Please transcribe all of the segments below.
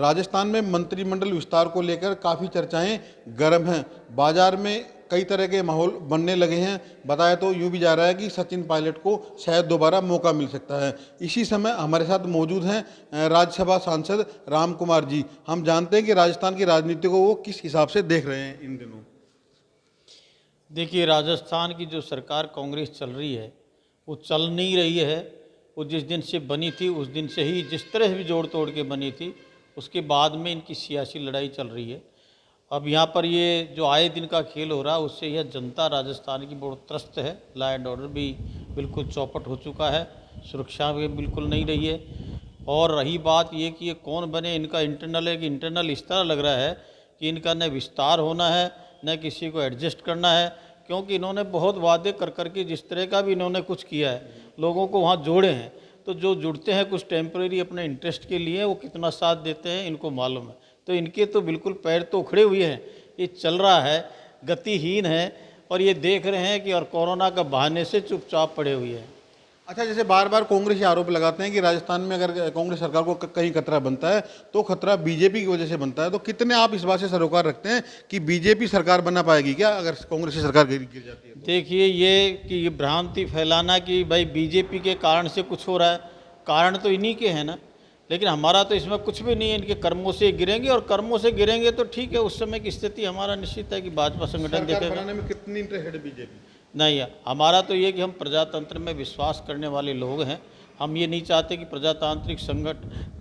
राजस्थान में मंत्रिमंडल विस्तार को लेकर काफ़ी चर्चाएं गर्म हैं। बाजार में कई तरह के माहौल बनने लगे हैं। बताया तो यूँ भी जा रहा है कि सचिन पायलट को शायद दोबारा मौका मिल सकता है। इसी समय हमारे साथ मौजूद हैं राज्यसभा सांसद राम कुमार जी। हम जानते हैं कि राजस्थान की राजनीति को वो किस हिसाब से देख रहे हैं इन दिनों। देखिए, राजस्थान की जो सरकार कांग्रेस चल रही है वो चल नहीं रही है। वो जिस दिन से बनी थी उस दिन से ही जिस तरह से भी जोड़ तोड़ के बनी थी, उसके बाद में इनकी सियासी लड़ाई चल रही है। अब यहाँ पर ये जो आए दिन का खेल हो रहा है उससे यह जनता राजस्थान की बहुत त्रस्त है। लॉ एंड ऑर्डर भी बिल्कुल चौपट हो चुका है, सुरक्षा भी बिल्कुल नहीं रही है। और रही बात ये कि ये कौन बने, इनका इंटरनल है कि इंटरनल इस तरह लग रहा है कि इनका न विस्तार होना है न किसी को एडजस्ट करना है, क्योंकि इन्होंने बहुत वादे कर करके जिस तरह का भी इन्होंने कुछ किया है, लोगों को वहाँ जोड़े हैं। तो जो जुड़ते हैं कुछ टेम्परेरी अपने इंटरेस्ट के लिए, वो कितना साथ देते हैं इनको मालूम है। तो इनके तो बिल्कुल पैर तो उखड़े हुए हैं, ये चल रहा है, गतिहीन है, और ये देख रहे हैं कि और कोरोना का बहाने से चुपचाप पड़े हुए हैं। अच्छा, जैसे बार बार कांग्रेस ये आरोप लगाते हैं कि राजस्थान में अगर कांग्रेस सरकार को कहीं खतरा बनता है तो खतरा बीजेपी की वजह से बनता है, तो कितने आप इस बात से सरोकार रखते हैं कि बीजेपी सरकार बना पाएगी क्या अगर कांग्रेस की सरकार गिर जाती है तो? देखिए, ये भ्रांति फैलाना कि भाई बीजेपी के कारण से कुछ हो रहा है, कारण तो इन्हीं के हैं ना। लेकिन हमारा तो इसमें कुछ भी नहीं है, इनके कर्मों से गिरेंगे, और कर्मों से गिरेंगे तो ठीक है, उस समय की स्थिति हमारा निश्चित है कि भाजपा संगठन देखेगा। बनाने में कितनी इंटरेस्ट है बीजेपी? नहीं है, हमारा तो ये कि हम प्रजातंत्र में विश्वास करने वाले लोग हैं। हम ये नहीं चाहते कि प्रजातांत्रिक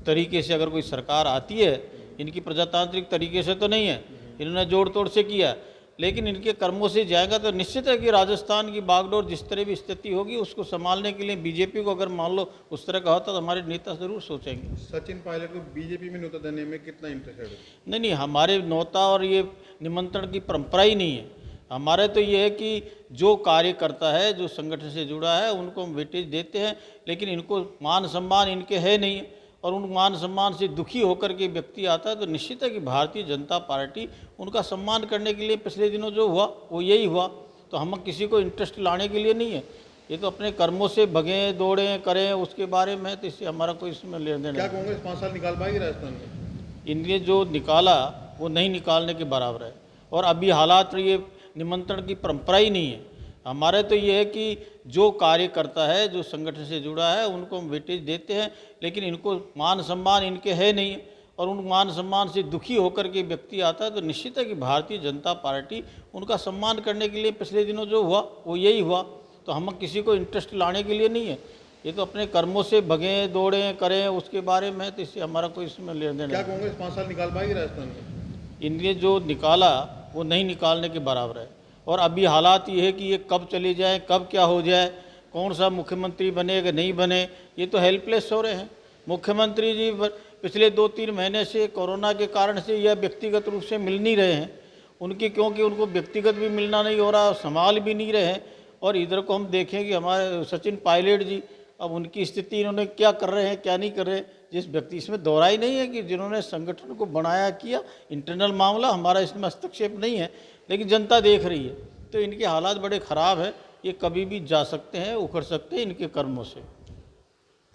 तरीके से अगर कोई सरकार आती है, इनकी प्रजातांत्रिक तरीके से तो नहीं है, इन्होंने जोड़ तोड़ से किया, लेकिन इनके कर्मों से जाएगा तो निश्चित है कि राजस्थान की बागडोर जिस तरह भी स्थिति होगी उसको संभालने के लिए बीजेपी को अगर मान लो उस तरह का होता तो हमारे नेता जरूर सोचेंगे। सचिन पायलट को बीजेपी में न्योता देने में कितना इंटरेस्ट है? नहीं, हमारे न्योता और ये निमंत्रण की परंपरा ही नहीं है। हमारे तो ये है कि जो कार्य करता है, जो संगठन से जुड़ा है, उनको हम वेटेज देते हैं, लेकिन इनको मान सम्मान इनके है नहीं, और उन मान सम्मान से दुखी होकर के व्यक्ति आता है तो निश्चित है कि भारतीय जनता पार्टी उनका सम्मान करने के लिए पिछले दिनों जो हुआ वो यही हुआ। तो हम किसी को इंटरेस्ट लाने के लिए नहीं है, ये तो अपने कर्मों से भगें दौड़ें करें, उसके बारे में तो इससे हमारा कोई इसमें लेन देन नहीं। क्या कांग्रेस 5 साल निकाल पाएगी राजस्थान में? इनने जो निकाला वो नहीं निकालने के बराबर है, और अभी हालात ये निमंत्रण की परंपरा ही नहीं है। हमारे तो ये है कि जो कार्य करता है, जो संगठन से जुड़ा है, उनको हम वेटेज देते हैं, लेकिन इनको मान सम्मान इनके है नहीं, और उन मान सम्मान से दुखी होकर के व्यक्ति आता है तो निश्चित है कि भारतीय जनता पार्टी उनका सम्मान करने के लिए पिछले दिनों जो हुआ वो यही हुआ। तो हम किसी को इंटरेस्ट लाने के लिए नहीं है, ये तो अपने कर्मों से भगें दौड़ें करें, उसके बारे में तो इससे हमारा कोई इसमें लेन देन नहीं। क्या कांग्रेस 5 साल निकाल पाएगी राजस्थान में? इनने जो निकाला वो नहीं निकालने के बराबर है, और अभी हालात ये है कि ये कब चले जाए, कब क्या हो जाए, कौन सा मुख्यमंत्री बने कि नहीं बने, ये तो हेल्पलेस हो रहे हैं। मुख्यमंत्री जी पिछले 2-3 महीने से कोरोना के कारण से यह व्यक्तिगत रूप से मिल नहीं रहे हैं उनकी, क्योंकि उनको व्यक्तिगत भी मिलना नहीं हो रहा, संभाल भी नहीं रहे हैं। और इधर को हम देखें कि हमारे सचिन पायलट जी, अब उनकी स्थिति इन्होंने क्या कर रहे हैं क्या नहीं कर रहे, जिस व्यक्ति इसमें दोहरा ही नहीं है कि जिन्होंने संगठन को बनाया किया, इंटरनल मामला हमारा इसमें हस्तक्षेप नहीं है, लेकिन जनता देख रही है। तो इनके हालात बड़े ख़राब है, ये कभी भी जा सकते हैं, उखड़ सकते हैं इनके कर्मों से।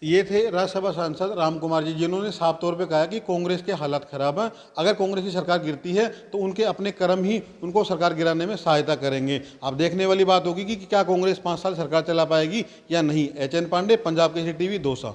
ये थे राज्यसभा सांसद राम कुमार जी, जिन्होंने साफ तौर पे कहा कि कांग्रेस के हालात खराब हैं। अगर कांग्रेस की सरकार गिरती है तो उनके अपने कर्म ही उनको सरकार गिराने में सहायता करेंगे। अब देखने वाली बात होगी कि क्या कांग्रेस 5 साल सरकार चला पाएगी या नहीं। HN Pandey, Punjab Kesari TV, Dausa.